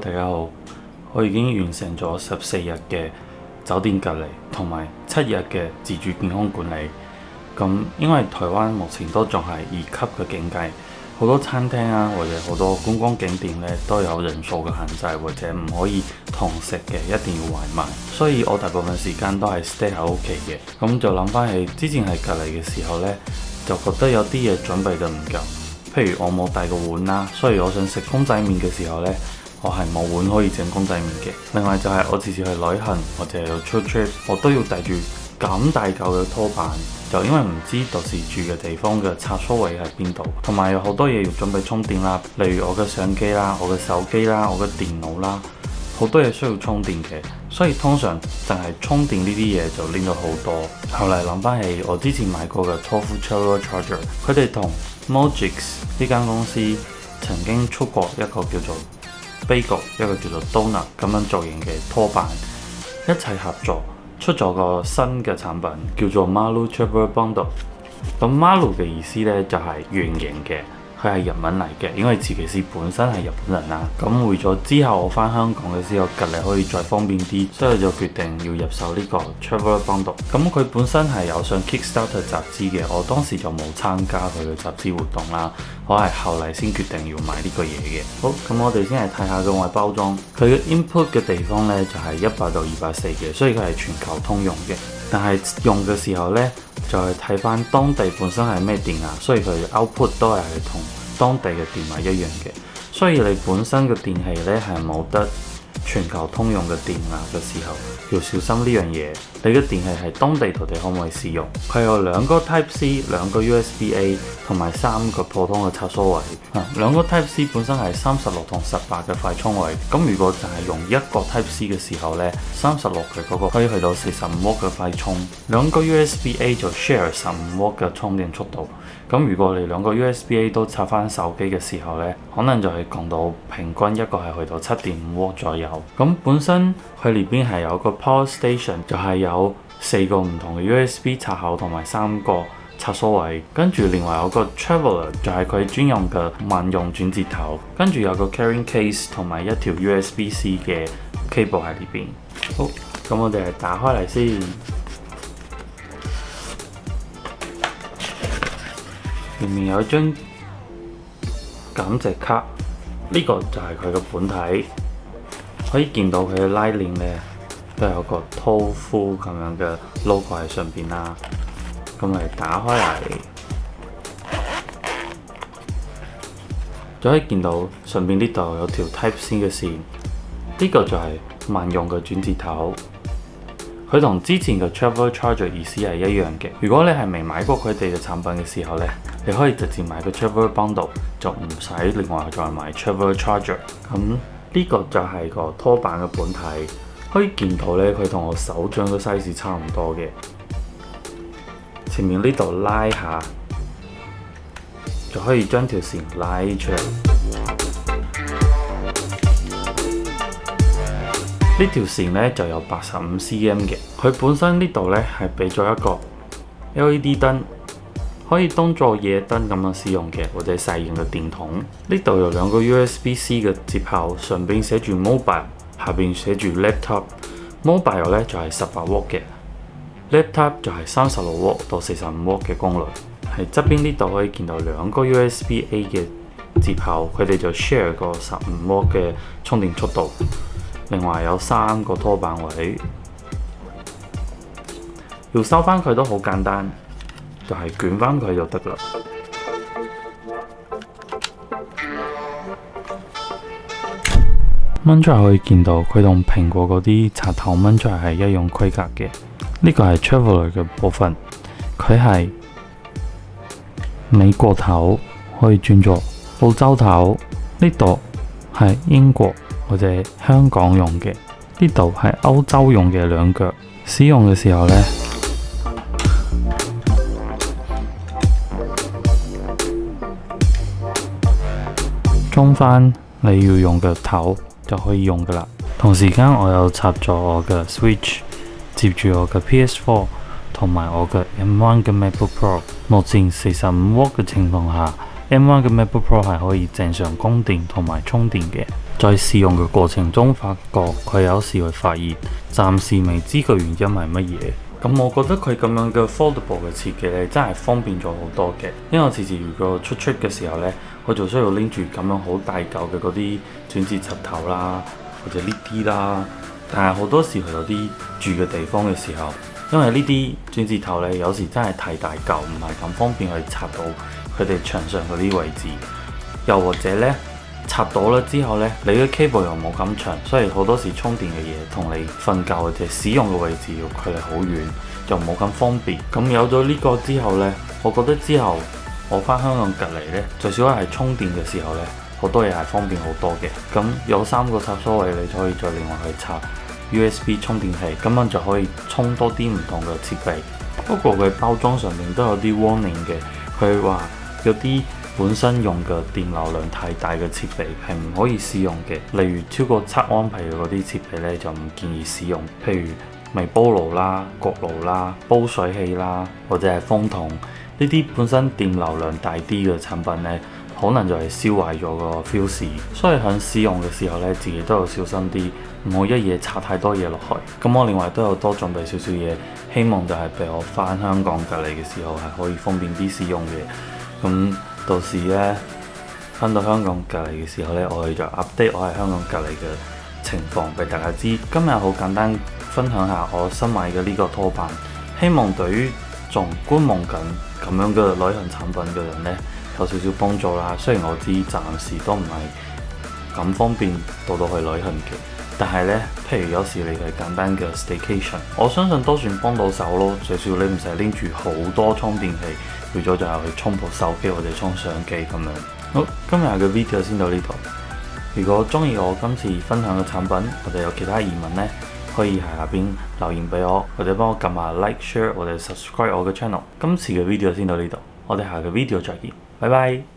大家好，我已經完成咗14日嘅酒店隔離同埋7日嘅自主健康管理。咁因為台灣目前都仲係2級嘅警戒，好多餐廳啊或者好多觀光景點呢都有人數嘅限制，或者唔可以堂食嘅，一定要外賣。所以我大部分時間都係 stay 喺屋企嘅。咁就諗翻起之前係隔離嘅時候呢，就覺得有啲嘢準備得唔夠。譬如我冇帶個碗啦，所以我想食公仔麵嘅時候呢，我係冇碗可以整公仔麵嘅。另外就係我次次去旅行或者有出 trip，我都要帶住咁大嚿嘅拖板，就因為唔知到時住嘅地方嘅插蘇位喺邊度，同埋有好多嘢要準備充電啦，例如我嘅相機啦、我嘅手機啦、我嘅電腦啦，好多嘢需要充電嘅，所以通常淨係充電呢啲嘢就拎咗好多。後嚟諗翻起我之前買過嘅 TOFU Traveler Charger， 佢哋同 Mogix 呢間公司曾經出過一個叫做 Bagel， 一個叫做 Donut 咁樣造型嘅拖板，一齊合作出咗個新嘅產品叫做 Malu Traveler Bundle。 咁 Malu 嘅意思呢，就係圓形嘅，佢係日文嚟嘅，因為自己是本身係日本人啦。咁為咗之後我翻香港嘅時候隔離可以再方便啲，所以就決定要入手呢個 Traveler Bundle。咁佢本身係有上 Kickstarter 集資嘅，我當時就冇參加佢嘅集資活動啦。我係後嚟先決定要買呢個嘢嘅。好，咁我哋先嚟睇下個外包裝。佢嘅 input 嘅地方呢，就係100到240嘅，所以佢係全球通用嘅。但係用嘅時候呢，就係睇翻當地本身係咩電壓，所以佢 output 都係同當地嘅電壓一樣嘅。所以你本身嘅電器呢，係冇得全球通用嘅電壓嘅時候，要小心呢樣嘢。你嘅電器係當地到底可唔可以使用？佢有2個 Type C、2個 USB A 同埋3個普通嘅插蘇位。2個 Type C 本身係36同18嘅快充位。咁如果就係用1個 Type C 嘅時候呢，36嘅嗰個可以去到45W嘅快充。2個 USB A 就 share 15W嘅充電速度。咁如果你2個 USB A 都插翻手機嘅時候呢，可能就係降到平均一個係去到7.5W左右。咁本身佢裏邊係有個 Power Station， 就係有4個唔同嘅 USB 插口同埋3個插蘇位，跟住另外有個 Traveler 就係佢專用嘅萬用轉接頭，跟住有個 Carrying Case 同埋一條 USB-C 嘅 cable 喺呢邊。好，咁我哋嚟打開嚟先。裏面有一張感謝卡，呢個就係佢嘅本體，可以見到佢嘅拉鏈呢都有個 TOFU 咁樣嘅 logo 喺上邊啦。咁嚟打開嚟，就可以見到上邊呢度有條 Type C 嘅線，呢個就係萬用嘅轉接頭。佢同之前嘅 Traveler Charger 意思係一樣嘅。如果你係未買過佢哋嘅產品嘅時候呢，你可以直接買個 Traveler Bundle， 就唔使另外再買 Traveler Charger。咁呢個就係個拖板嘅本體，可以見到呢，佢同我手掌嘅 size 差唔多嘅。前面呢度拉下，就可以將條線拉出嚟。呢條線呢就有85cm 嘅，佢本身呢度呢係俾咗一個 LED 燈，可以當做夜燈咁樣使用嘅，或者細型嘅電筒。呢度有2個 USB-C 嘅接口，上邊寫住 Mobile， 下邊寫住 Laptop。Mobile 呢就係18W嘅，Laptop 就係36W到45W嘅功率。喺側邊呢度可以見到2個 USB-A 嘅接口，佢哋就 share 個15W嘅充電速度。另外有3個拖板位，要收翻佢都好簡單，就係捲翻佢就得啦。掹出嚟可以見到佢同蘋果嗰啲插頭掹出嚟係一樣規格嘅。呢個係 Traveler 嘅部分，佢係美國頭可以轉做澳洲頭，呢度係英國或者香港用嘅，呢度係歐洲用嘅2腳。使用嘅時候呢，裝翻你要用嘅頭就可以用噶啦。同時間我又插咗我嘅 Switch， 接住我嘅 PS4 同埋我嘅 M1 嘅 MacBook Pro。目前45W嘅情況下，M1 嘅 MacBook Pro 係可以正常供電同埋充電嘅。在試用嘅過程中，發覺佢有時會發熱，暫時未知個原因係乜嘢。咁我覺得佢咁樣嘅 foldable 嘅設計咧，真係方便咗好多嘅。因為我次次如果出 trip 嘅時候咧，我就需要拎住咁樣好大嚿嘅嗰啲轉接插頭啦，或者呢啲啦。但係好多時去到啲住嘅地方嘅時候，因為呢啲轉接頭咧，有時真係太大嚿，唔係咁方便去插到佢哋牆上嗰啲位置。又或者咧，插到啦之後咧，你嘅 cable 又冇咁長，所以好多時充電嘅嘢同你瞓覺或者使用嘅位置要距離好遠，就冇咁方便。咁有咗呢個之後咧，我覺得之後我翻香港隔離咧，最少係充電嘅時候咧，好多嘢係方便好多嘅。咁有3個插蘇位，你就可以再另外去插 USB 充電器，咁樣就可以充多啲唔同嘅設備。不過佢包裝上面都有啲 warning 嘅，佢話有啲本身用嘅電流量太大嘅設備係唔可以使用嘅，例如超過7安培嘅嗰啲設備咧就唔建議使用，譬如微波爐啦、焗爐啦、煲水器啦，或者係風筒呢啲本身電流量大啲嘅產品咧，可能就係燒壞咗個 fuse， 所以喺使用嘅時候咧，自己都要小心啲，唔好一嘢插太多嘢落去。咁我另外都有多準備少少嘢，希望就係俾我翻香港隔離嘅時候係可以方便啲使用嘅。咁到時咧，翻到香港隔離嘅時候咧，我哋就 update 我喺香港隔離嘅情況俾大家知。今日好簡單分享下我新買嘅呢個拖板，希望對於仲觀望緊咁樣嘅旅行產品嘅人咧有少少幫助啦。雖然我知暫時都唔係咁方便到去旅行嘅，但係咧，譬如有時你係簡單嘅 staycation， 我相信都算幫到手咯。最少你唔使拎住好多充電器。除咗就係去充部手機或者充相機咁樣。好，今日嘅 video 先到呢度。如果中意我今次分享嘅產品，或者有其他疑問呢，可以喺下邊留言俾我，或者幫我撳下 like、share 或者 subscribe 我嘅 channel。今次嘅 video 先到呢度，我哋下個 video 再見，拜拜。